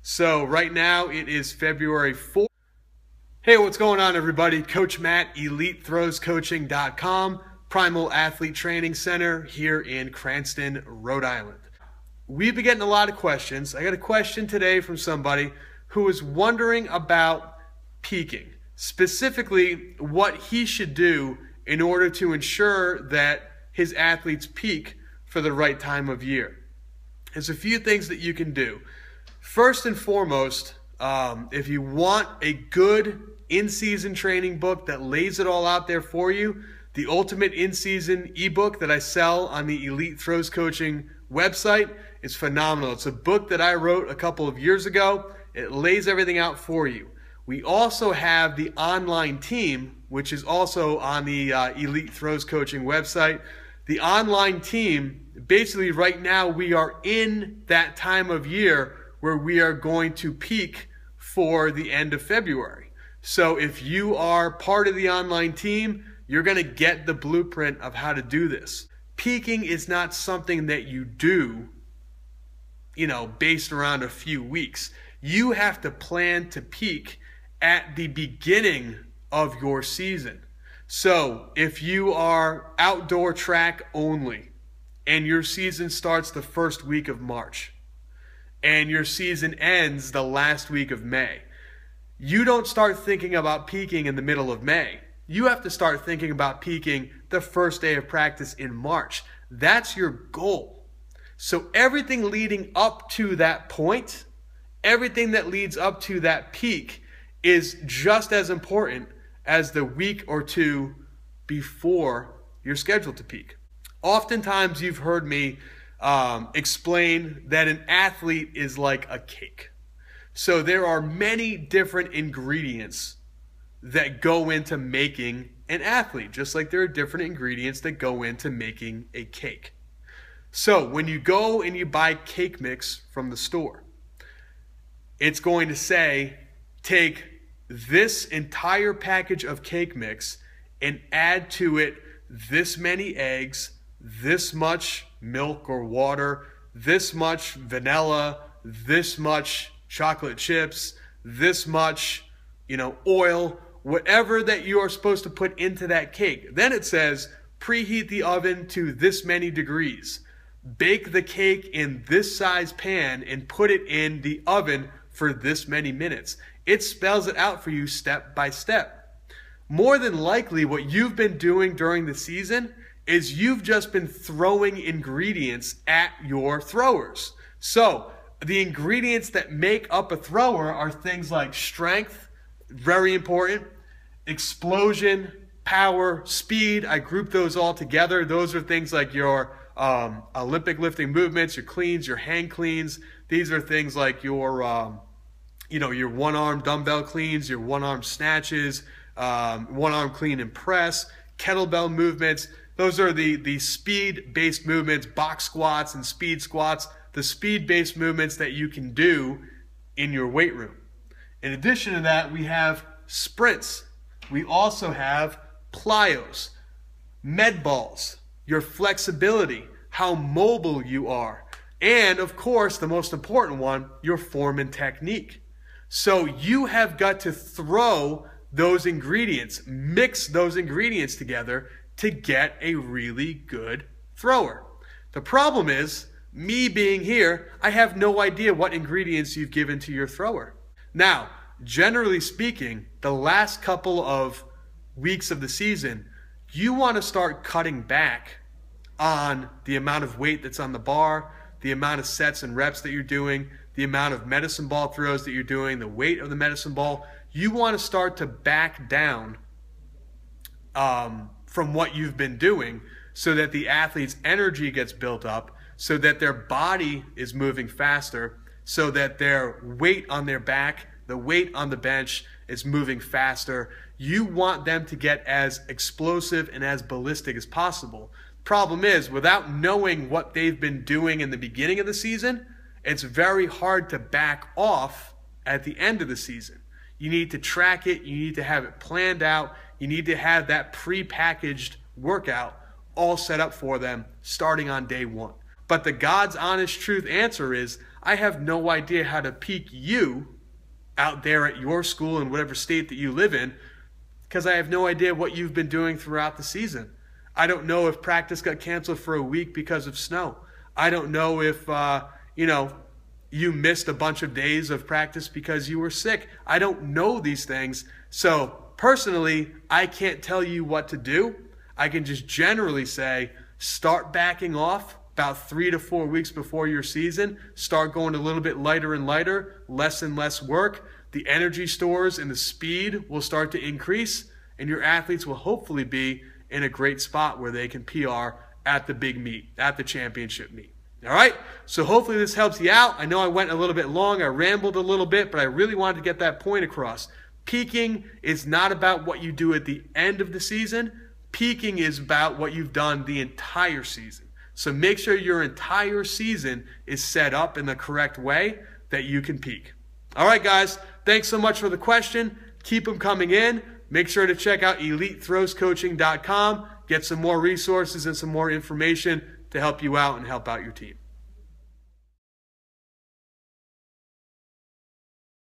So right now it is February 4th. Hey, what's going on, everybody? Coach Matt, EliteThrowsCoaching.com, Primal Athlete Training Center here in Cranston, Rhode Island. We've been getting a lot of questions. I got a question today from somebody who is wondering about peaking, specifically what he should do in order to ensure that his athletes peak for the right time of year. There's a few things that you can do. First and foremost, if you want a good in-season training book that lays it all out there for you, the Ultimate In-Season ebook that I sell on the Elite Throws Coaching website is phenomenal. It's a book that I wrote a couple of years ago. It lays everything out for you. We also have the online team, which is also on the Elite Throws Coaching website. The online team, basically right now we are in that time of year where we are going to peak for the end of February. So if you are part of the online team, you're going to get the blueprint of how to do this. Peaking is not something that you do, based around a few weeks. You have to plan to peak at the beginning of your season. So if you are outdoor track only and your season starts the first week of March and your season ends the last week of May, you don't start thinking about peaking in the middle of May. You have to start thinking about peaking the first day of practice in March. That's your goal. So everything leading up to that point, everything that leads up to that peak is just as important as the week or two before you're scheduled to peak. Oftentimes you've heard me explain that an athlete is like a cake. So there are many different ingredients that go into making an athlete, just like there are different ingredients that go into making a cake. So when you go and you buy cake mix from the store, it's going to say, take this entire package of cake mix and add to it this many eggs, this much milk or water, this much vanilla, this much chocolate chips, this much, oil, whatever that you are supposed to put into that cake. Then it says, preheat the oven to this many degrees. Bake the cake in this size pan and put it in the oven for this many minutes. It spells it out for you step by step. More than likely, what you've been doing during the season is you've just been throwing ingredients at your throwers. So the ingredients that make up a thrower are things like strength, very important, explosion, power, speed. I group those all together. Those are things like your Olympic lifting movements, your cleans, your hang cleans. These are things like your one-arm dumbbell cleans, your one-arm snatches, one-arm clean and press, kettlebell movements. Those are the speed-based movements, box squats and speed squats, the speed-based movements that you can do in your weight room. In addition to that, we have sprints. We also have plyos, med balls, your flexibility, how mobile you are, and of course, the most important one, your form and technique. So you have got to throw those ingredients, mix those ingredients together to get a really good thrower. The problem is, me being here, I have no idea what ingredients you've given to your thrower. Now, generally speaking, the last couple of weeks of the season, you want to start cutting back on the amount of weight that's on the bar, the amount of sets and reps that you're doing, the amount of medicine ball throws that you're doing, the weight of the medicine ball. You want to start to back down from what you've been doing so that the athlete's energy gets built up, so that their body is moving faster, so that their weight on their back, the weight on the bench is moving faster. You want them to get as explosive and as ballistic as possible. Problem is, without knowing what they've been doing in the beginning of the season, it's very hard to back off at the end of the season. You need to track it. You need to have it planned out. You need to have that pre-packaged workout all set up for them starting on day one. But the God's honest truth answer is, I have no idea how to peak you out there at your school in whatever state that you live in, because I have no idea what you've been doing throughout the season. I don't know if practice got canceled for a week because of snow. I don't know if, you missed a bunch of days of practice because you were sick. I don't know these things. So personally, I can't tell you what to do. I can just generally say, start backing off about 3 to 4 weeks before your season. Start going a little bit lighter and lighter, less and less work. The energy stores and the speed will start to increase, and your athletes will hopefully be in a great spot where they can PR at the big meet, at the championship meet. All right, so hopefully this helps you out. I know I went a little bit long, I rambled a little bit, but I really wanted to get that point across. Peaking is not about what you do at the end of the season. Peaking is about what you've done the entire season. So make sure your entire season is set up in the correct way that you can peak. All right, guys, thanks so much for the question. Keep them coming in. Make sure to check out EliteThrowsCoaching.com. Get some more resources and some more information to help you out and help out your team.